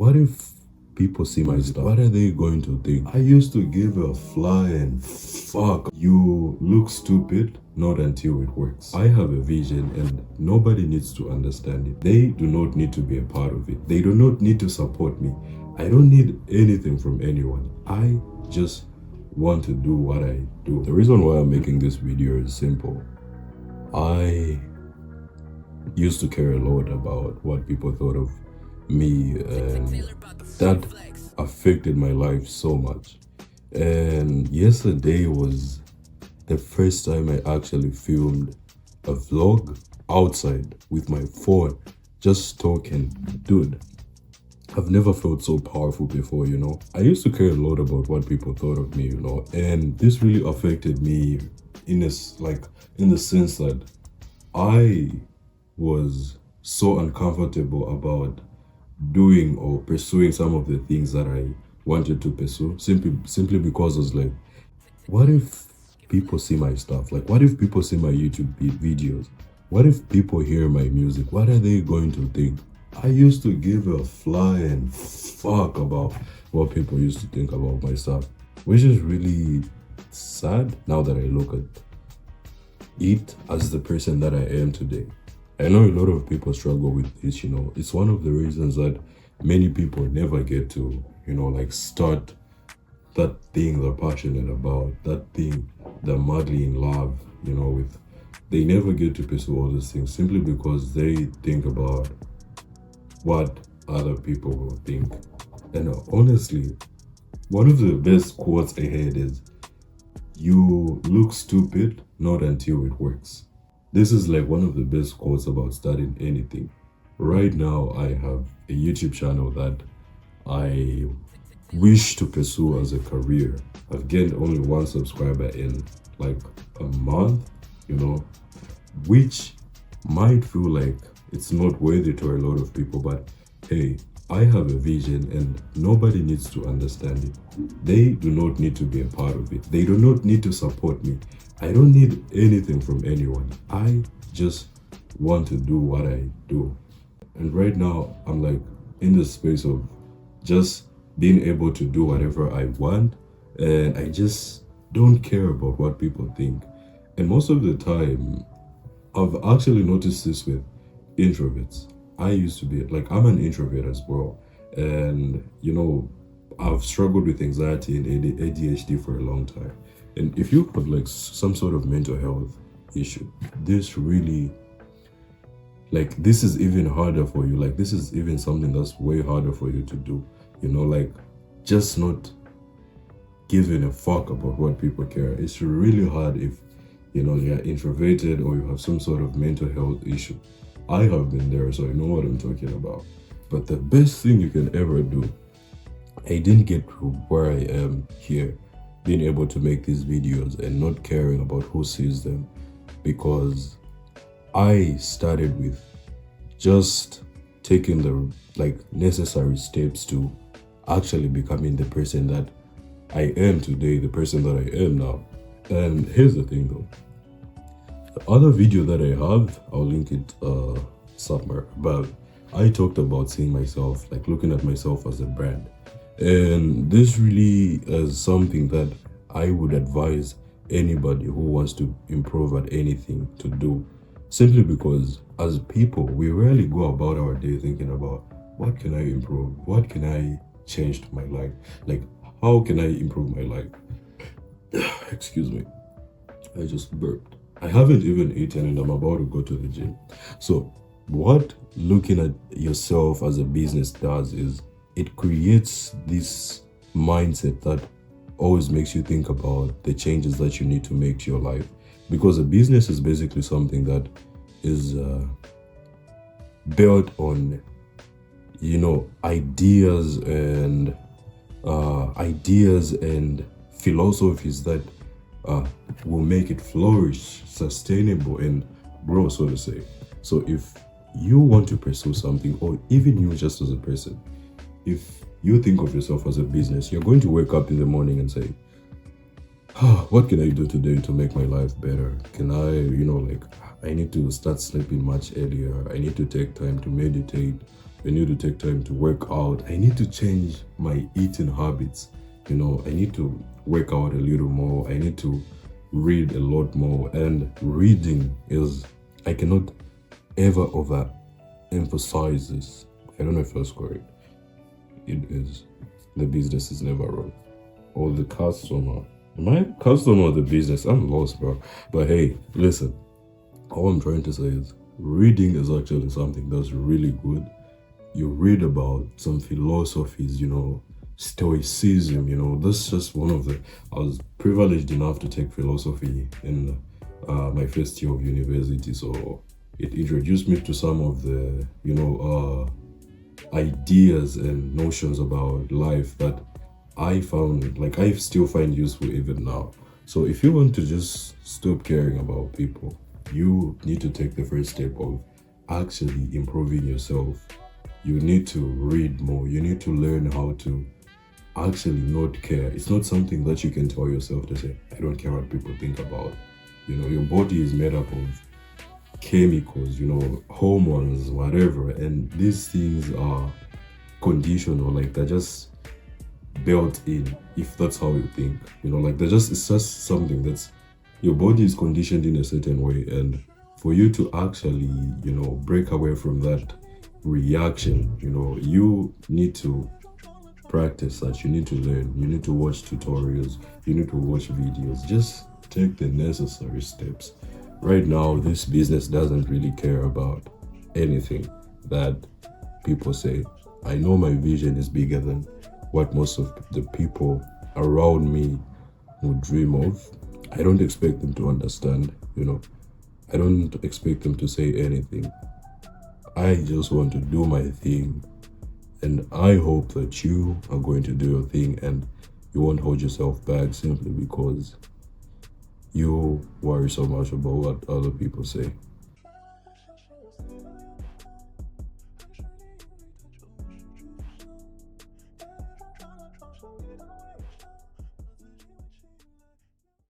what if people see my stuff? What are they going to think? I used to give a flying fuck. You look stupid, not until it works. I have a vision and nobody needs to understand it. They do not need to be a part of it. They do not need to support me. I don't need anything from anyone. I just want to do what I do. The reason why I'm making this video is simple. I used to care a lot about what people thought of me, and that affected my life so much. And yesterday was the first time I actually filmed a vlog outside with my phone, just talking. Dude, I've never felt so powerful before, you know. I used to care a lot about what people thought of me, you know, and this really affected me in the sense that I was so uncomfortable about doing or pursuing some of the things that I wanted to pursue, simply because I was like, what if people see my stuff? Like, what if people see my YouTube videos? What if people hear my music? What are they going to think? I used to give a flying fuck about what people used to think about my stuff, which is really sad now that I look at it as the person that I am today. I know a lot of people struggle with this, you know. It's one of the reasons that many people never get to, you know, like start that thing they're passionate about, that thing they're madly in love, you know, with. They never get to pursue all these things simply because they think about what other people will think. And honestly, one of the best quotes I heard is, you look stupid, not until it works. This is like one of the best quotes about starting anything. Right now, I have a YouTube channel that I wish to pursue as a career. I've gained only 1 subscriber in like a month, you know, which might feel like it's not worthy to a lot of people, but hey, I have a vision and nobody needs to understand it. They do not need to be a part of it. They do not need to support me. I don't need anything from anyone. I just want to do what I do. And right now, I'm like in the space of just being able to do whatever I want. And I just don't care about what people think. And most of the time, I've actually noticed this with introverts. I used to be like, I'm an introvert as well. And, you know, I've struggled with anxiety and ADHD for a long time. And if you have like some sort of mental health issue, this really, like, this is even harder for you. Like, this is even something that's way harder for you to do. You know, like, just not giving a fuck about what people care. It's really hard if, you know, you're introverted or you have some sort of mental health issue. I have been there, so I know what I'm talking about. But the best thing you can ever do, I didn't get to where I am here, being able to make these videos and not caring about who sees them, because I started with just taking the like necessary steps to actually becoming the person that I am today, the person that I am now. And here's the thing though. The other video that I have, I'll link it somewhere, but I talked about seeing myself, like looking at myself as a brand. And this really is something that I would advise anybody who wants to improve at anything to do. Simply because as people, we rarely go about our day thinking about, what can I improve? What can I change to my life? Like, how can I improve my life? Excuse me. I just burped. I haven't even eaten and I'm about to go to the gym. So what looking at yourself as a business does is it creates this mindset that always makes you think about the changes that you need to make to your life. Because a business is basically something that is built on, you know, ideas and philosophies that will make it flourish, sustainable, and grow, so to say. So if you want to pursue something, or even you just as a person, if you think of yourself as a business, you're going to wake up in the morning and say, what can I do today to make my life better? Can I, you know, like, I need to start sleeping much earlier. I need to take time to meditate. I need to take time to work out. I need to change my eating habits. You know, I need to work out a little more. I need to read a lot more. And reading is, I cannot ever overemphasize this. I don't know if that's correct. It is. The business is never wrong. Or the customer. Am I customer or the business? I'm lost, bro. But hey, listen. All I'm trying to say is reading is actually something that's really good. You read about some philosophies, you know, stoicism, you know, that's just one of the, I was privileged enough to take philosophy in my first year of university, so it introduced me to some of the, you know, ideas and notions about life that I found, like, I still find useful even now. So if you want to just stop caring about people, you need to take the first step of actually improving yourself. You need to read more. You need to learn how to actually not care. It's not something that you can tell yourself to say, I don't care what people think about. You know, your body is made up of chemicals, you know, hormones, whatever, and these things are conditional, like they're just built in, if that's how you think, you know, like it's just something that's, your body is conditioned in a certain way, and for you to actually, you know, break away from that reaction, you know, you need to practice that, you need to learn, you need to watch tutorials, you need to watch videos, just take the necessary steps. Right now, this business doesn't really care about anything that people say. I know my vision is bigger than what most of the people around me would dream of. I don't expect them to understand, you know. I don't expect them to say anything. I just want to do my thing. And I hope that you are going to do your thing and you won't hold yourself back simply because you worry so much about what other people say.